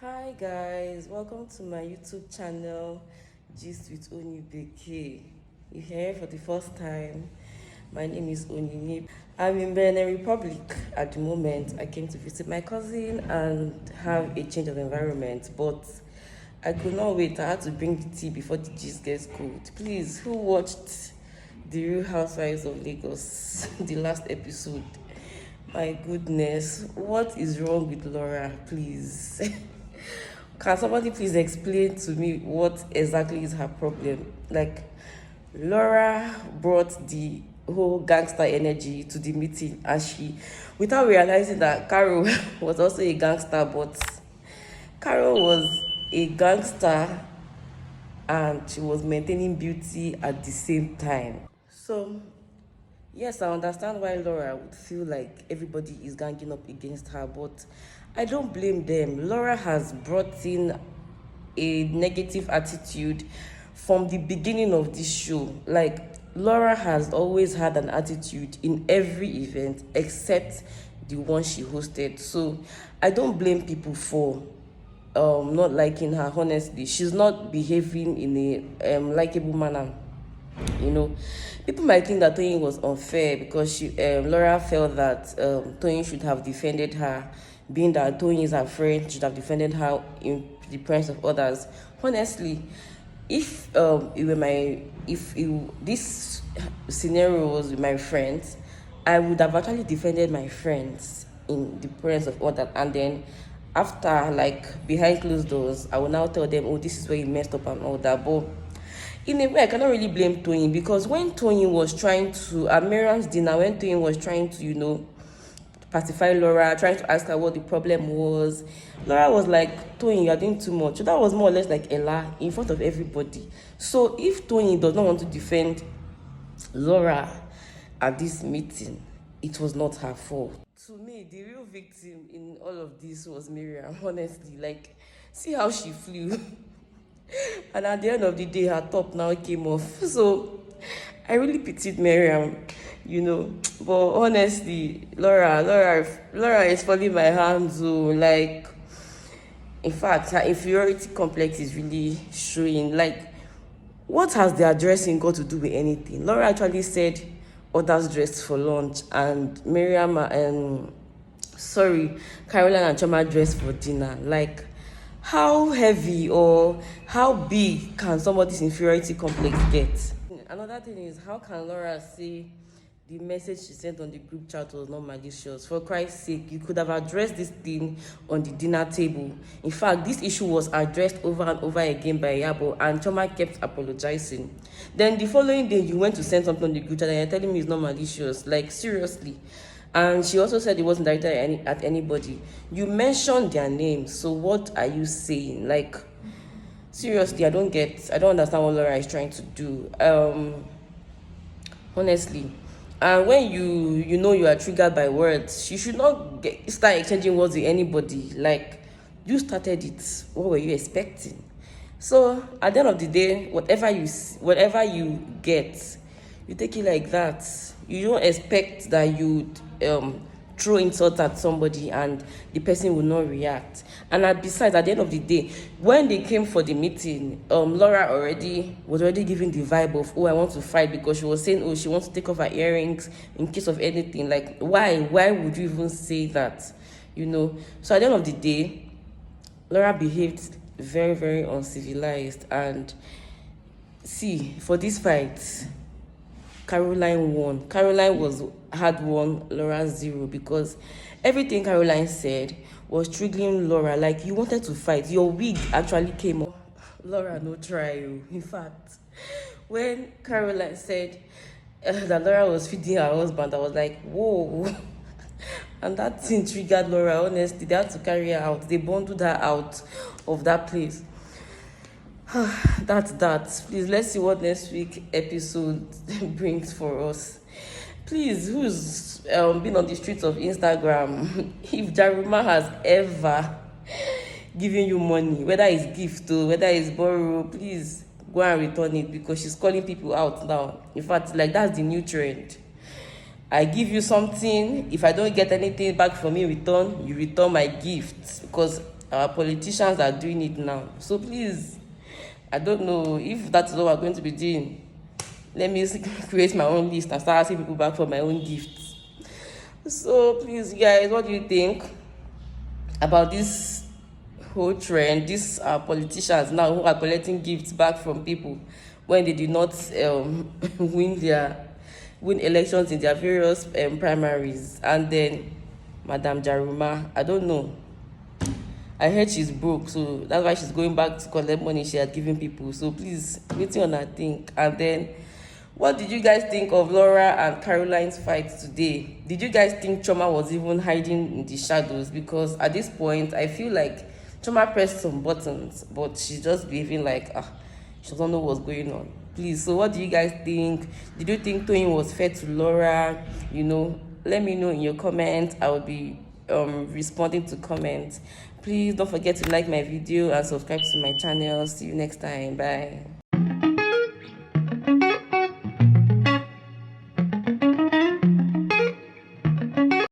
Hi guys, welcome to my YouTube channel, Gist with Onibeke. You're here for the first time. My name is Onyinye. I'm in Benin Republic at the moment. I came to visit my cousin and have a change of environment, but I could not wait. I had to bring the tea before the gist gets cold. Please, who watched The Real Housewives of Lagos, the last episode? My goodness, what is wrong with Laura, please? Can somebody please explain to me what exactly is her problem? Like, Laura brought the whole gangster energy to the meeting, and she, without realizing that Carol was also a gangster, but Carol was a gangster and she was maintaining beauty at the same time. So yes, I understand why Laura would feel like everybody is ganging up against her, but I don't blame them. Laura has brought in a negative attitude from the beginning of this show. Like, Laura has always had an attitude in every event except the one she hosted. So I don't blame people for not liking her. Honestly, she's not behaving in a likable manner. People might think that Toyin was unfair because Laura felt that Toyin should have defended her, being that Toyin is her friend, should have defended her in the presence of others. Honestly, if this scenario was with my friends, I would have actually defended my friends in the presence of others, and then after, like, behind closed doors, I will now tell them, oh, this is where you messed up and all that. But in a way, I cannot really blame Toyin, because when Toyin was trying to, at Miriam's dinner, when Toyin was trying to, pacify Laura, trying to ask her what the problem was, Laura was like, Toyin, you're doing too much. So that was more or less like Ella in front of everybody. So if Toyin does not want to defend Laura at this meeting, it was not her fault. To me, the real victim in all of this was Miriam, honestly. Like, see how she flew. And at the end of the day, her top now came off. So I really pitied Miriam. But honestly, Laura is falling my hands. Like, in fact, her inferiority complex is really showing. Like, what has their dressing got to do with anything? Laura actually said others dressed for lunch, and Caroline and Choma dressed for dinner. Like, how heavy or how big can somebody's inferiority complex get? Another thing is, how can Laura say the message she sent on the group chat was not malicious? For Christ's sake, you could have addressed this thing on the dinner table. In fact, this issue was addressed over and over again by Yabo, and Choma kept apologizing. Then the following day, you went to send something on the group chat and you're telling me it's not malicious. Like, seriously. And she also said it wasn't directed at anybody. You mentioned their names, so what are you saying? Like, seriously, I don't understand what Laura is trying to do. Honestly. And when you know you are triggered by words, you should not start exchanging words with anybody. Like, you started it. What were you expecting? So at the end of the day, whatever you get, you take it like that. You don't expect that you throw insult at somebody and the person will not react. And besides, at the end of the day, when they came for the meeting, Laura was already giving the vibe of, oh, I want to fight, because she was saying, oh, she wants to take off her earrings in case of anything. Like, why would you even say that? So at the end of the day, Laura behaved very, very uncivilized. And see, for this fight, Caroline won. Caroline had won, Laura 0, because everything Caroline said was triggering Laura. Like, you wanted to fight. Your wig actually came off. Laura, no try. In fact, when Caroline said that Laura was feeding her husband, I was like, whoa. And that thing triggered Laura, honestly. They had to carry her out. They bundled her out of that place. That's that. Please, let's see what next week episode brings for us. Please, who's been on the streets of Instagram, if Jaruma has ever given you money, whether it's gift or whether it's borrow, please go and return it, because she's calling people out now. In fact, like, that's the new trend. I give you something, if I don't get anything back from you in return, you return my gift. Because our politicians are doing it now. So please, I don't know if that is what we're going to be doing. Let me create my own list and start asking people back for my own gifts. So please, guys, what do you think about this whole trend? These are politicians now who are collecting gifts back from people when they did not win elections in their various primaries. And then Madam Jaruma, I don't know, I heard she's broke, so that's why she's going back to collect money she had given people. So please, waiting on her think. And then, what did you guys think of Laura and Caroline's fight today? Did you guys think Choma was even hiding in the shadows? Because at this point, I feel like Choma pressed some buttons, but she's just behaving like she doesn't know what's going on. Please, so what do you guys think? Did you think Toyin was fair to Laura? You know, let me know in your comments. I will be responding to comments. Please don't forget to like my video and subscribe to my channel. See you next time. Bye.